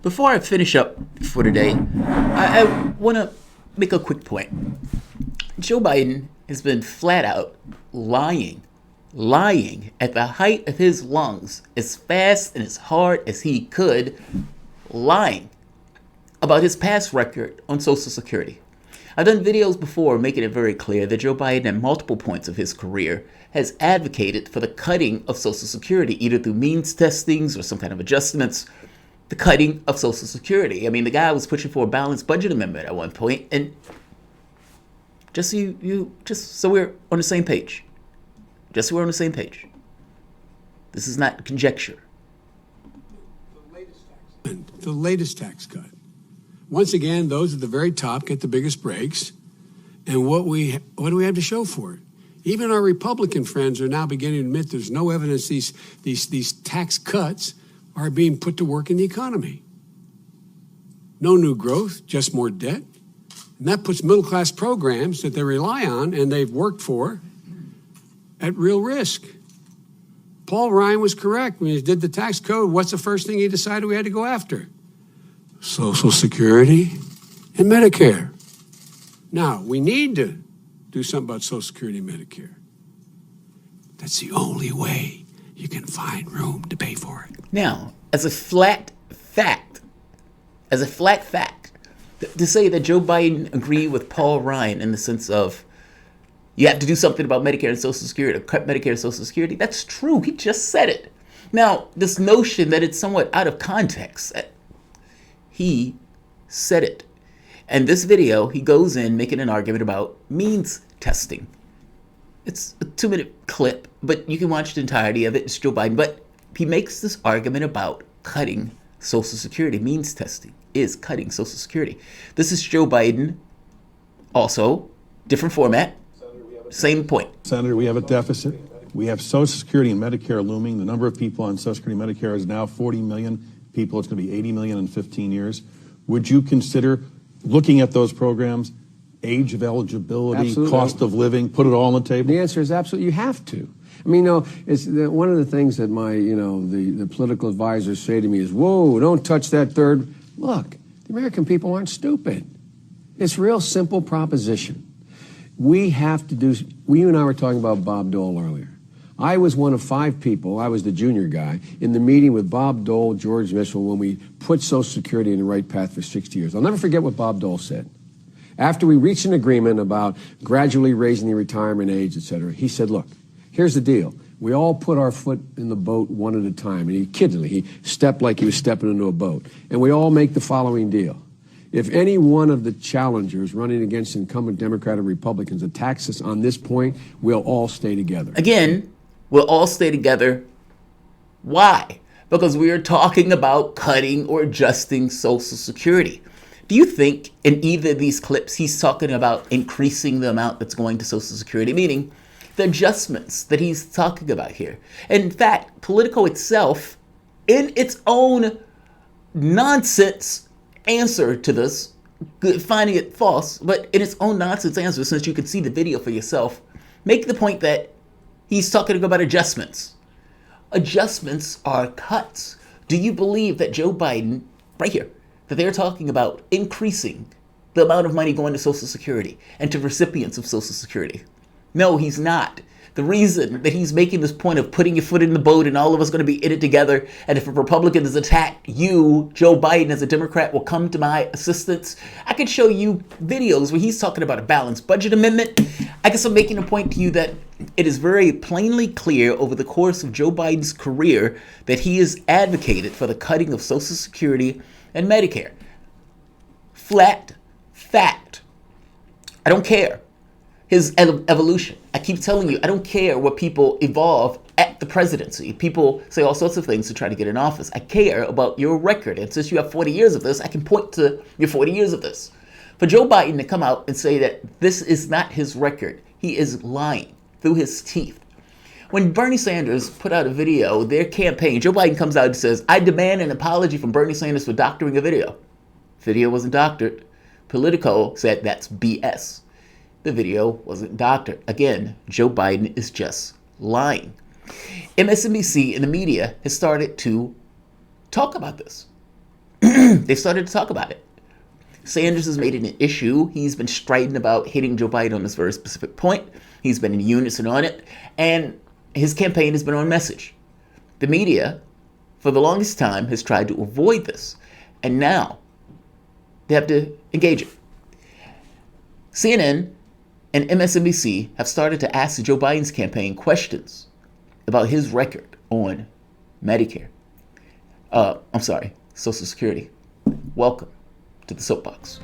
Before I finish up for today, I want to make a quick point. Joe Biden has been flat out lying at the height of his lungs, as fast and as hard as he could, lying about his past record on Social Security. I've done videos before making it very clear that Joe Biden at multiple points of his career has advocated for the cutting of Social Security, either through means testings or some kind of adjustments, the cutting of Social Security. I mean, the guy was pushing for a balanced budget amendment at one point, and just so we're on the same page. Just so we're on the same page. This is not conjecture. The latest tax cut. Once again, those at the very top get the biggest breaks. And what do we have to show for it? Even our Republican friends are now beginning to admit there's no evidence these tax cuts are being put to work in the economy. No new growth, just more debt. And that puts middle-class programs that they rely on and they've worked for at real risk. Paul Ryan was correct. When he did the tax code, what's the first thing he decided we had to go after? Social Security and Medicare. Now, we need to do something about Social Security and Medicare. That's the only way you can find room to pay for it. Now, as a flat fact, to say that Joe Biden agreed with Paul Ryan in the sense of you have to do something about Medicare and Social Security, or cut Medicare and Social Security, that's true. He just said it. Now, this notion that it's somewhat out of context, he said it. And this video, he goes in making an argument about means testing. It's a 2-minute clip, but you can watch the entirety of it. It's Joe Biden. But he makes this argument about cutting Social Security. Means testing is cutting Social Security. This is Joe Biden. Also, different format. Same point. Senator, we have a deficit. We have Social Security and Medicare looming. The number of people on Social Security and Medicare is now 40 million people. It's going to be 80 million in 15 years. Would you consider looking at those programs, age of eligibility, absolutely, cost of living, put it all on the table? The answer is absolutely. You have to. I mean, it's one of the things that my, the political advisors say to me is, whoa, don't touch that third. Look, the American people aren't stupid. It's a real simple proposition. We have to do, you and I were talking about Bob Dole earlier. I was one of 5 people, I was the junior guy, in the meeting with Bob Dole, George Mitchell, when we put Social Security in the right path for 60 years. I'll never forget what Bob Dole said. After we reached an agreement about gradually raising the retirement age, et cetera, he said, look, here's the deal. We all put our foot in the boat one at a time. And he kiddingly, he stepped like he was stepping into a boat. And we all make the following deal. If any one of the challengers running against incumbent Democrat or Republicans attacks us on this point, we'll all stay together. Again, we'll all stay together. Why? Because we are talking about cutting or adjusting Social Security. Do you think in either of these clips he's talking about increasing the amount that's going to Social Security, meaning the adjustments that he's talking about here? In fact, Politico itself, in its own nonsense answer to this, finding it false, but in its own nonsense answer, since you can see the video for yourself, make the point that he's talking about adjustments. Adjustments are cuts. Do you believe that Joe Biden, right here, that they're talking about increasing the amount of money going to Social Security and to recipients of Social Security? No, he's not. The reason that he's making this point of putting your foot in the boat and all of us going to be in it together, and if a Republican is attacked, you, Joe Biden, as a Democrat, will come to my assistance. I could show you videos where he's talking about a balanced budget amendment. I guess I'm making a point to you that it is very plainly clear over the course of Joe Biden's career that he has advocated for the cutting of Social Security and Medicare. Flat fact. I don't care. His evolution. I keep telling you, I don't care what people evolve at the presidency. People say all sorts of things to try to get in office. I care about your record. And since you have 40 years of this, I can point to your 40 years of this. For Joe Biden to come out and say that this is not his record, he is lying through his teeth. When Bernie Sanders put out a video, their campaign, Joe Biden comes out and says, I demand an apology from Bernie Sanders for doctoring a video. Video wasn't doctored. Politico said that's BS. The video wasn't doctored. Again, Joe Biden is just lying. MSNBC and the media has started to talk about this. They've started to talk about it. Sanders has made it an issue. He's been striding about hitting Joe Biden on this very specific point. He's been in unison on it. And his campaign has been on message. The media, for the longest time, has tried to avoid this. And now they have to engage it. CNN and MSNBC have started to ask Joe Biden's campaign questions about his record on Medicare. Social Security. Welcome to the Soapbox.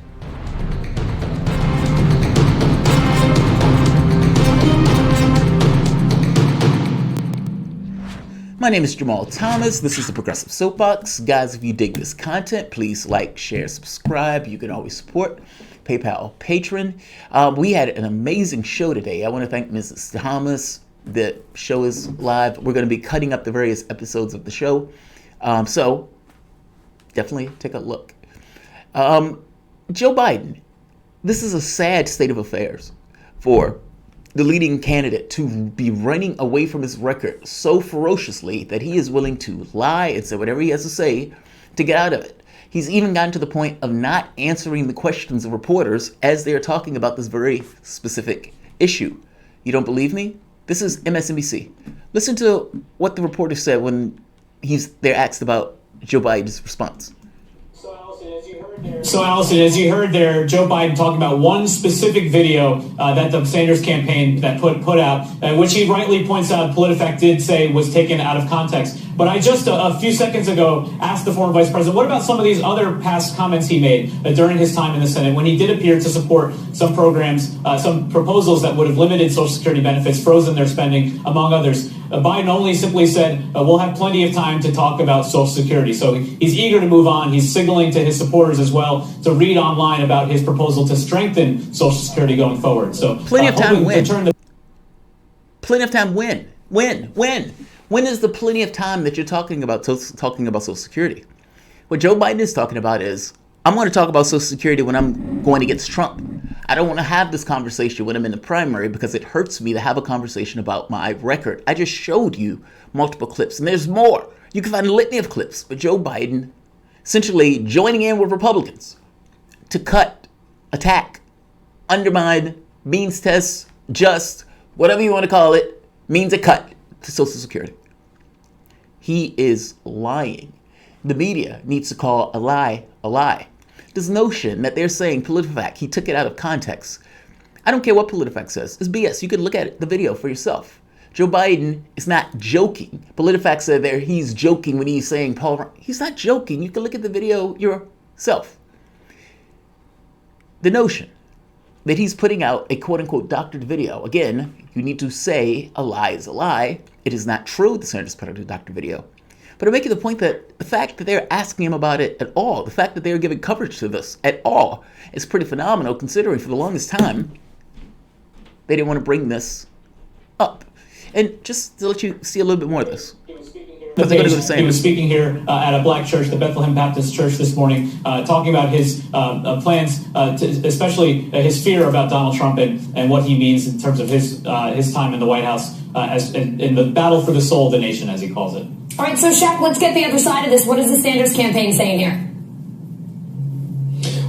My name is Jamal Thomas. This is the Progressive Soapbox. Guys, if you dig this content, please like, share, subscribe. You can always support PayPal patron. We had an amazing show today. I want to thank Mrs. Thomas. The show is live. We're going to be cutting up the various episodes of the show. So definitely take a look. Joe Biden, this is a sad state of affairs for the leading candidate to be running away from his record so ferociously that he is willing to lie and say whatever he has to say to get out of it. He's even gotten to the point of not answering the questions of reporters as they are talking about this very specific issue. You don't believe me? This is MSNBC. Listen to what the reporter said when they're asked about Joe Biden's response. So, Allison, as you heard there, Joe Biden talking about one specific video that the Sanders campaign that put out, which he rightly points out PolitiFact did say was taken out of context. But I just a few seconds ago asked the former vice president, what about some of these other past comments he made during his time in the Senate when he did appear to support some programs, some proposals that would have limited Social Security benefits, frozen their spending, among others. Biden only simply said, we'll have plenty of time to talk about Social Security. So he's eager to move on. He's signaling to his supporters as well to read online about his proposal to strengthen Social Security going forward. So plenty of time when? Plenty of time when? When is the plenty of time that you're talking about Social Security? What Joe Biden is talking about is, I'm going to talk about Social Security when I'm going against Trump. I don't want to have this conversation when I'm in the primary because it hurts me to have a conversation about my record. I just showed you multiple clips, and there's more. You can find a litany of clips with Joe Biden essentially joining in with Republicans to cut, attack, undermine, means test, just, whatever you want to call it, means a cut to Social Security. He is lying. The media needs to call a lie a lie. This notion that they're saying PolitiFact, he took it out of context. I don't care what PolitiFact says. It's BS. You can look at the video for yourself. Joe Biden is not joking. PolitiFact said there he's joking when he's saying he's not joking. You can look at the video yourself. The notion that he's putting out a quote-unquote doctored video. Again, you need to say a lie is a lie. It is not true the Sanders put out a doctored video. But I'm making the point that the fact that they're asking him about it at all, the fact that they're giving coverage to this at all, is pretty phenomenal considering for the longest time they didn't want to bring this up. And just to let you see a little bit more of this. He was speaking here at a black church, the Bethlehem Baptist Church this morning, talking about his plans, especially his fear about Donald Trump and what he means in terms of his time in the White House as in the battle for the soul of the nation, as he calls it. All right, so Shaq, let's get the other side of this. What is the Sanders campaign saying here?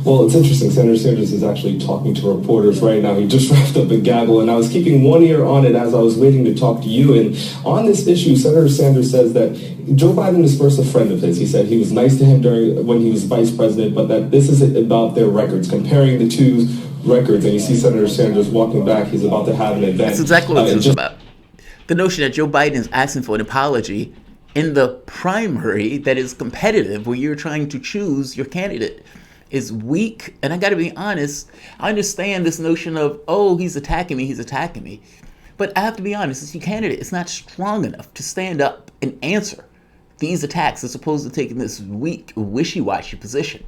Well, it's interesting. Senator Sanders is actually talking to reporters right now. He just wrapped up a gaggle, and I was keeping one ear on it as I was waiting to talk to you. And on this issue, Senator Sanders says that Joe Biden is first a friend of his. He said he was nice to him when he was vice president, but that this is about their records, comparing the two records. And you see Senator Sanders walking back. He's about to have an event. That's exactly what this is about. The notion that Joe Biden is asking for an apology in the primary that is competitive, where you're trying to choose your candidate, is weak. And I got to be honest, I understand this notion of, oh, he's attacking me. But I have to be honest, this candidate is not strong enough to stand up and answer these attacks as opposed to taking this weak, wishy-washy position.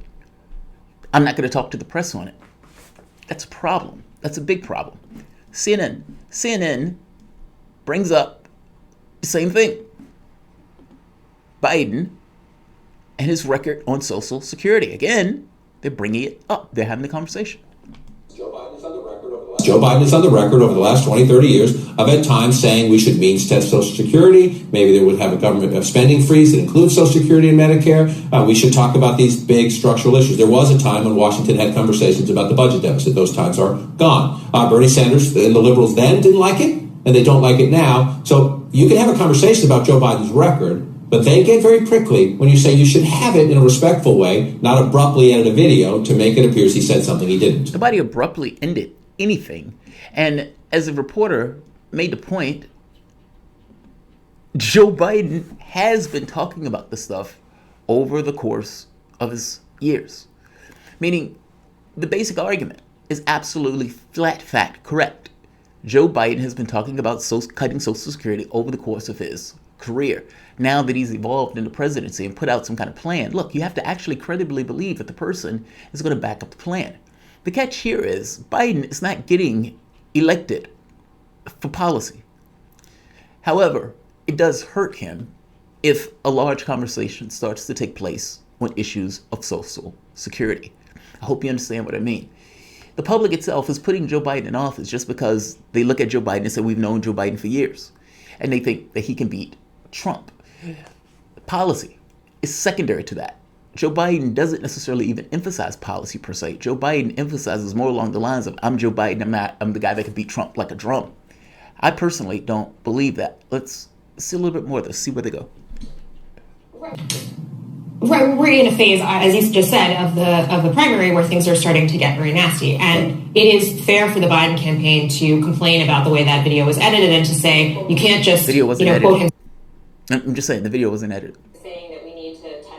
I'm not going to talk to the press on it. That's a problem. That's a big problem. CNN brings up the same thing. Biden and his record on Social Security. Again, they're bringing it up. They're having the conversation. Joe Biden's on the record over the last Joe Biden is on the record over the last 20, 30 years of at times saying we should means test Social Security. Maybe they would have a government spending freeze that includes Social Security and Medicare. We should talk about these big structural issues. There was a time when Washington had conversations about the budget deficit. Those times are gone. Bernie Sanders and the liberals then didn't like it, and they don't like it now. So you can have a conversation about Joe Biden's record, but they get very prickly when you say you should have it in a respectful way, not abruptly edit a video to make it appear as he said something he didn't. Nobody abruptly ended anything. And as a reporter made the point, Joe Biden has been talking about this stuff over the course of his years. Meaning, the basic argument is absolutely flat fact correct. Joe Biden has been talking about cutting Social Security over the course of his career. Now that he's evolved into presidency and put out some kind of plan, look, you have to actually credibly believe that the person is going to back up the plan. The catch here is Biden is not getting elected for policy. However, it does hurt him if a large conversation starts to take place on issues of Social Security. I hope you understand what I mean. The public itself is putting Joe Biden in office just because they look at Joe Biden and say, we've known Joe Biden for years. And they think that he can beat Trump. Policy is secondary to that. Joe Biden doesn't necessarily even emphasize policy per se. Joe Biden emphasizes more along the lines of, I'm Joe Biden, I'm the guy that can beat Trump like a drum. I personally don't believe that. Let's see a little bit more of this, see where they go. Right, we're in a phase, as you just said, of the primary where things are starting to get very nasty. And it is fair for the Biden campaign to complain about the way that video was edited and to say, you can't just, quote him. I'm just saying, the video wasn't edited.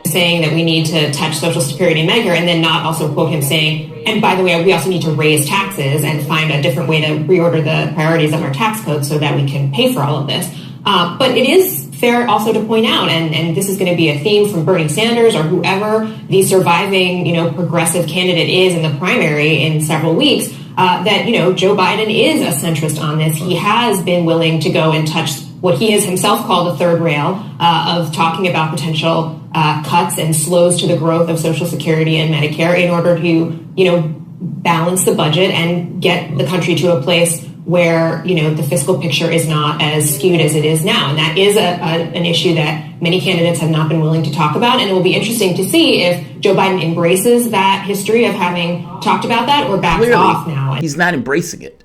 Saying that we need to touch Social Security and Medicare, and then not also quote him saying, and by the way, we also need to raise taxes and find a different way to reorder the priorities of our tax code so that we can pay for all of this. But it is fair also to point out, and this is going to be a theme from Bernie Sanders or whoever the surviving, progressive candidate is in the primary in several weeks, that, Joe Biden is a centrist on this. He has been willing to go and touch what he has himself called a third rail of talking about potential cuts and slows to the growth of Social Security and Medicare in order to, balance the budget and get the country to a place where, the fiscal picture is not as skewed as it is now. And that is an issue that many candidates have not been willing to talk about. And it will be interesting to see if Joe Biden embraces that history of having talked about that or backs off now. He's not embracing it.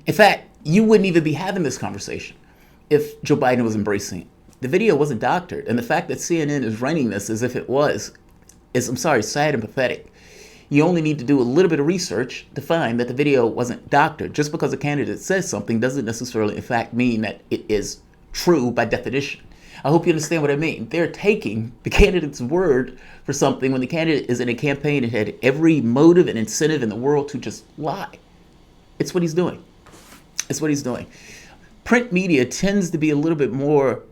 In fact, you wouldn't even be having this conversation if Joe Biden was embracing it. The video wasn't doctored. And the fact that CNN is running this as if it was is, sad and pathetic. You only need to do a little bit of research to find that the video wasn't doctored. Just because a candidate says something doesn't necessarily, in fact, mean that it is true by definition. I hope you understand what I mean. They're taking the candidate's word for something when the candidate is in a campaign and had every motive and incentive in the world to just lie. It's what he's doing. It's what he's doing. Print media tends to be a little bit more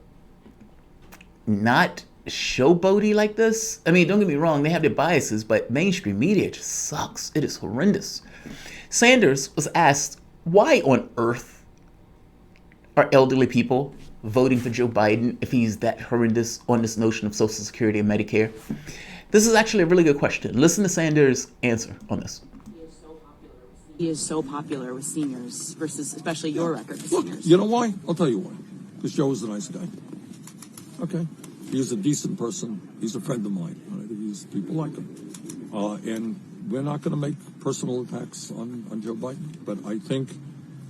not showboaty like this. I mean, don't get me wrong, they have their biases, but mainstream media just sucks. It is horrendous. Sanders was asked, why on earth are elderly people voting for Joe Biden if he's that horrendous on this notion of Social Security and Medicare? This is actually a really good question. Listen to Sanders' answer on this. He is so popular with seniors versus especially your record with seniors. You know why? I'll tell you why. Because Joe is a nice guy. Okay. He's a decent person. He's a friend of mine. Right? People like him. And we're not going to make personal attacks on Joe Biden. But I think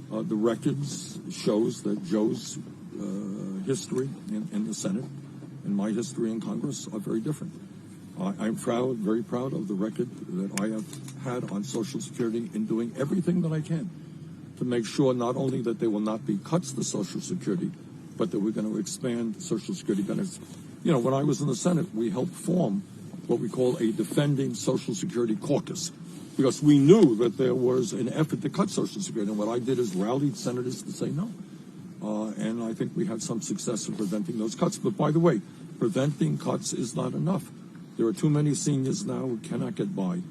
the records shows that Joe's history in the Senate and my history in Congress are very different. I'm very proud of the record that I have had on Social Security in doing everything that I can to make sure not only that there will not be cuts to Social Security, but that we're going to expand Social Security benefits. When I was in the Senate, we helped form what we call a Defending Social Security Caucus, because we knew that there was an effort to cut Social Security. And what I did is rallied senators to say no. And I think we had some success in preventing those cuts. But by the way, preventing cuts is not enough. There are too many seniors now who cannot get by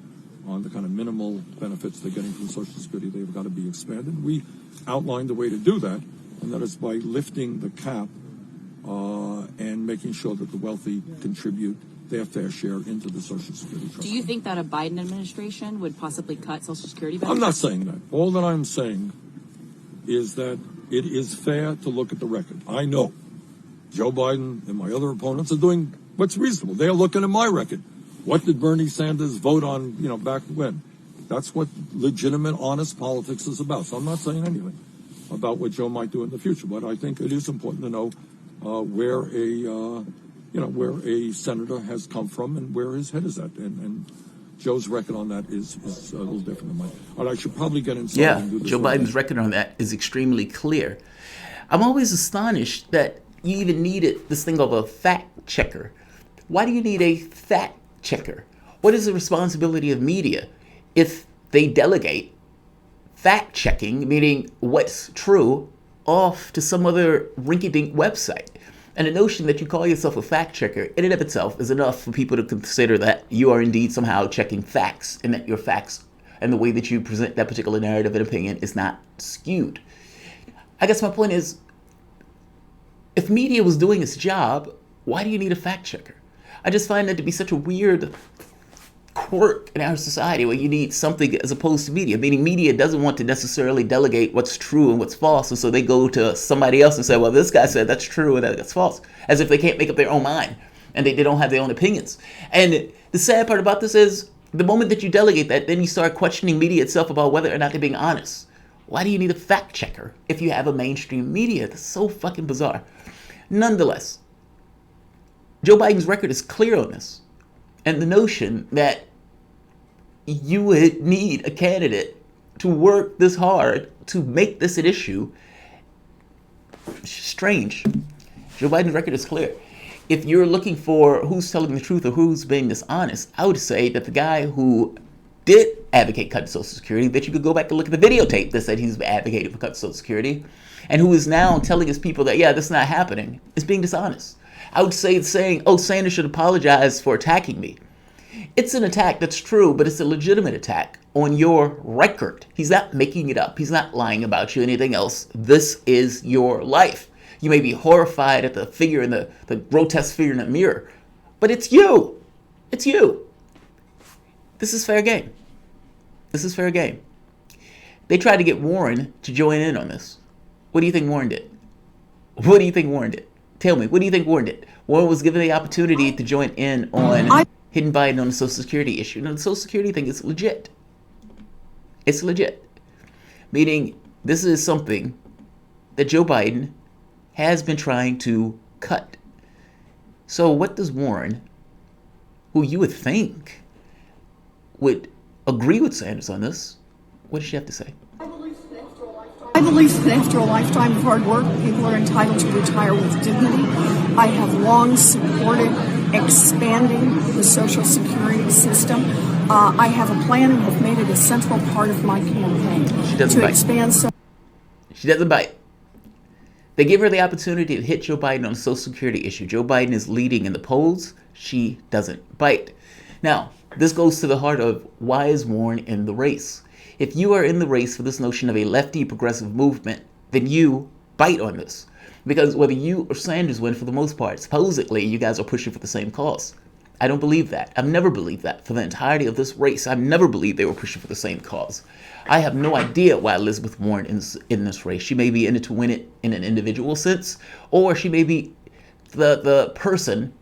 on the kind of minimal benefits they're getting from Social Security. They've got to be expanded. We outlined the way to do that, and that is by lifting the cap and making sure that the wealthy contribute their fair share into the Social Security Trust Do you Fund. think that a Biden administration would possibly cut Social Security benefits? I'm not saying that. All that I'm saying is that it is fair to look at the record. I know Joe Biden and my other opponents are doing what's reasonable. They're looking at my record. What did Bernie Sanders vote on, back when? That's what legitimate, honest politics is about. So I'm not saying anything about what Joe might do in the future, but I think it is important to know where a senator has come from and where his head is at. And Joe's record on that is a little different than mine. But I should probably get inside and do this. Joe Biden's record on that is extremely clear. I'm always astonished that you even needed this thing of a fact checker. Why do you need a fact checker? What is the responsibility of media if they delegate fact checking, meaning what's true, off to some other rinky-dink website? And the notion that you call yourself a fact checker in and of itself is enough for people to consider that you are indeed somehow checking facts, and that your facts and the way that you present that particular narrative and opinion is not skewed. I guess my point is, if media was doing its job, why do you need a fact checker? I just find that to be such a weird quirk in our society where you need something as opposed to media, meaning media doesn't want to necessarily delegate what's true and what's false, and so they go to somebody else and say, well, this guy said that's true and that's false, as if they can't make up their own mind and they don't have their own opinions. And the sad part about this is, the moment that you delegate that, then you start questioning media itself about whether or not they're being honest. Why do you need a fact checker if you have a mainstream media? That's so fucking bizarre. Nonetheless, Joe Biden's record is clear on this. And the notion that you would need a candidate to work this hard to make this an issue, strange. Joe Biden's record is clear. If you're looking for who's telling the truth or who's being dishonest, I would say that the guy who did advocate cutting Social Security, that you could go back and look at the videotape that said he's advocating for cutting Social Security, and who is now telling his people that, yeah, that's not happening, is being dishonest. I would say saying, oh, Sanders should apologize for attacking me. It's an attack, that's true, but it's a legitimate attack on your record. He's not making it up. He's not lying about you or anything else. This is your life. You may be horrified at the figure in the grotesque figure in the mirror, but it's you. It's you. This is fair game. This is fair game. They tried to get Warren to join in on this. What do you think Warren did? What do you think Warren did? Tell me, what do you think Warren did? Warren was given the opportunity to join in on hitting Biden on the Social Security issue. Now, the Social Security thing is legit. It's legit. Meaning, this is something that Joe Biden has been trying to cut. So what does Warren, who you would think would agree with Sanders on this, what does she have to say? I believe that after a lifetime of hard work, people are entitled to retire with dignity. I have long supported expanding the Social Security system. I have a plan and have made it a central part of my campaign to expand. She doesn't bite. They give her the opportunity to hit Joe Biden on the Social Security issue. Joe Biden is leading in the polls. She doesn't bite. Now, this goes to the heart of why is Warren in the race? If you are in the race for this notion of a lefty progressive movement, then you bite on this. Because whether you or Sanders win, for the most part, supposedly you guys are pushing for the same cause. I don't believe that. I've never believed that. For the entirety of this race, I've never believed they were pushing for the same cause. I have no idea why Elizabeth Warren is in this race. She may be in it to win it in an individual sense, or she may be the person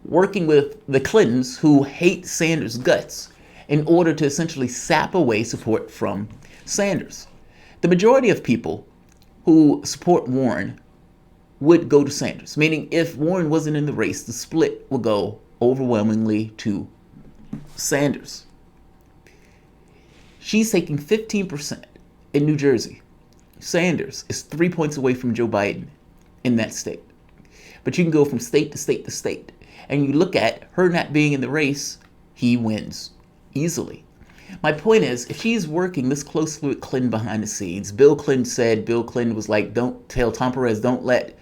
working with the Clintons who hate Sanders' guts in order to essentially sap away support from Sanders. The majority of people who support Warren would go to Sanders, meaning if Warren wasn't in the race, the split will go overwhelmingly to Sanders. She's taking 15% in New Jersey. Sanders is 3 points away from Joe Biden in that state. But you can go from state to state to state, and you look at her not being in the race, he wins easily. My point is, if she's working this closely with Clinton behind the scenes, Bill Clinton was like, don't tell Tom Perez, don't let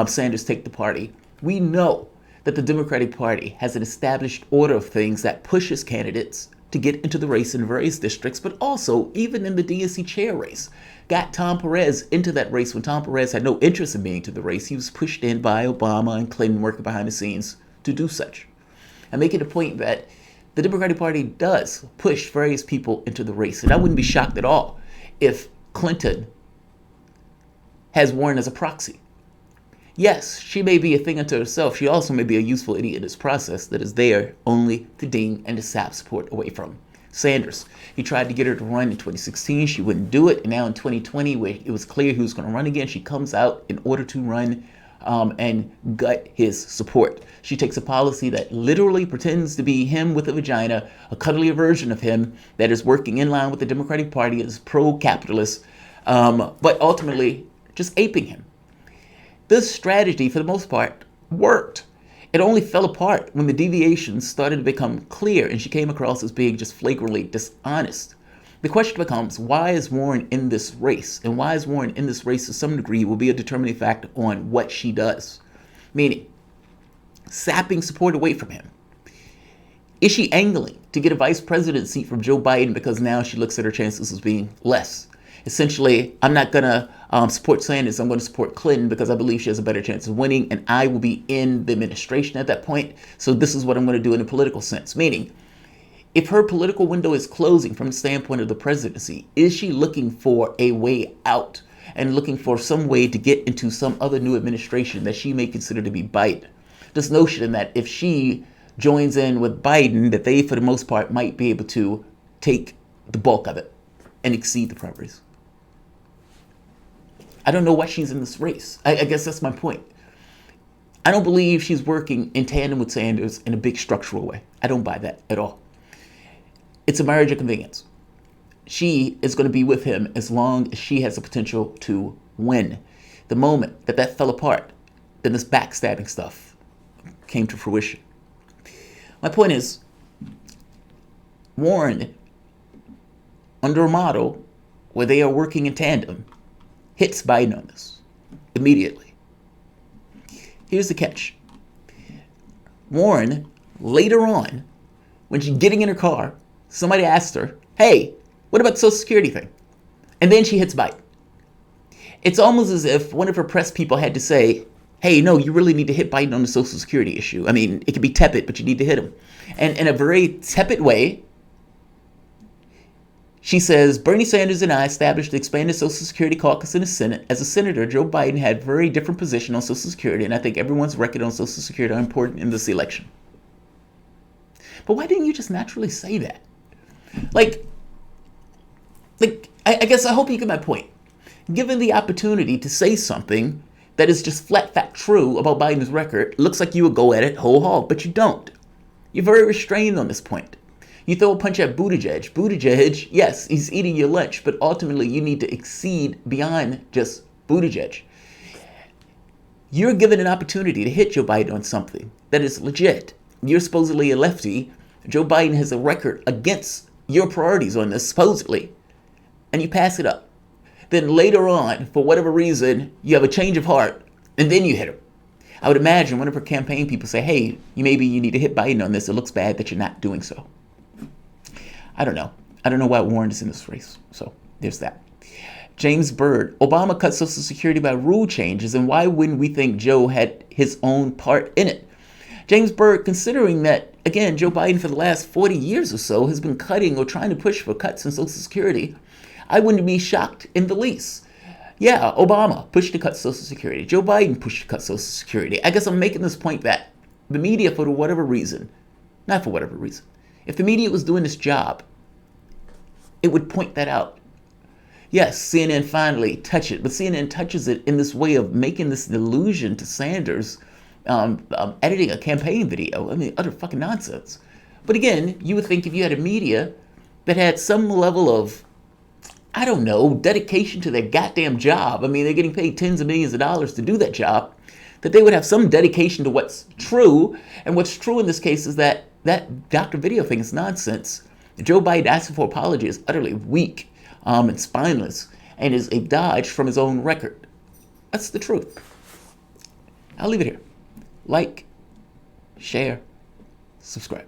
Sanders take the party. We know that the Democratic Party has an established order of things that pushes candidates to get into the race in various districts, but also even in the DNC chair race. Got Tom Perez into that race when Tom Perez had no interest in being to the race. He was pushed in by Obama and Clinton working behind the scenes to do such. and making the point that the Democratic Party does push various people into the race. And I wouldn't be shocked at all if Clinton has Warren as a proxy. Yes, she may be a thing unto herself. She also may be a useful idiot in this process that is there only to ding and to sap support away from Sanders. He tried to get her to run in 2016. She wouldn't do it. And now in 2020, where it was clear he was going to run again, she comes out in order to run and gut his support. She takes a policy that literally pretends to be him with a vagina, a cuddlier version of him that is working in line with the Democratic Party, is pro-capitalist, but ultimately just aping him. This strategy, for the most part, worked. It only fell apart when the deviations started to become clear and she came across as being just flagrantly dishonest. The question becomes, why is Warren in this race? And why is Warren in this race to some degree will be a determining factor on what she does. Meaning, sapping support away from him. Is she angling to get a vice president seat from Joe Biden because now she looks at her chances as being less? Essentially, I'm not going to support Sanders. I'm going to support Clinton because I believe she has a better chance of winning, and I will be in the administration at that point. So this is what I'm going to do in a political sense. Meaning, if her political window is closing from the standpoint of the presidency, is she looking for a way out and looking for some way to get into some other new administration that she may consider to be Biden? This notion that if she joins in with Biden, that they, for the most part, might be able to take the bulk of it and exceed the primaries. I don't know why she's in this race. I guess that's my point. I don't believe she's working in tandem with Sanders in a big structural way. I don't buy that at all. It's a marriage of convenience. She is going to be with him as long as she has the potential to win. The moment that that fell apart, then this backstabbing stuff came to fruition. My point is, Warren, under a model where they are working in tandem, hits Biden on this immediately. Here's the catch. Warren, later on, when she's getting in her car, somebody asked her, hey, what about the Social Security thing? And then she hits Biden. It's almost as if one of her press people had to say, hey, no, you really need to hit Biden on the Social Security issue. I mean, it could be tepid, but you need to hit him. And in a very tepid way, she says, Bernie Sanders and I established the expanded Social Security caucus in the Senate. As a senator, Joe Biden had very different position on Social Security, and I think everyone's record on Social Security are important in this election. But why didn't you just naturally say that? I guess I hope you get my point. Given the opportunity to say something that is just flat fact true about Biden's record, looks like you would go at it whole hog, but you don't. You're very restrained on this point. You throw a punch at Buttigieg. Buttigieg, yes, he's eating your lunch, but ultimately you need to exceed beyond just Buttigieg. You're given an opportunity to hit Joe Biden on something that is legit. You're supposedly a lefty. Joe Biden has a record against your priorities on this, supposedly, and you pass it up. Then later on, for whatever reason, you have a change of heart, and then you hit him. I would imagine one of her campaign people say, hey, maybe you need to hit Biden on this. It looks bad that you're not doing so. I don't know. I don't know why Warren is in this race. So there's that. James Byrd, Obama cut Social Security by rule changes, and why wouldn't we think Joe had his own part in it? James Byrd, considering that, again, Joe Biden for the last 40 years or so has been cutting or trying to push for cuts in Social Security, I wouldn't be shocked in the least. Yeah, Obama pushed to cut Social Security. Joe Biden pushed to cut Social Security. I guess I'm making this point that the media, for whatever reason, not for whatever reason, if the media was doing this job, it would point that out. Yes, CNN finally touched it, but CNN touches it in this way of making this allusion to Sanders editing a campaign video. I mean, utter fucking nonsense. But again, you would think if you had a media that had some level of, I don't know, dedication to their goddamn job. I mean, they're getting paid tens of millions of dollars to do that job, that they would have some dedication to what's true. And what's true in this case is that doctor video thing is nonsense. Joe Biden asking for apology is utterly weak and spineless and is a dodge from his own record. That's the truth. I'll leave it here. Like, share, subscribe.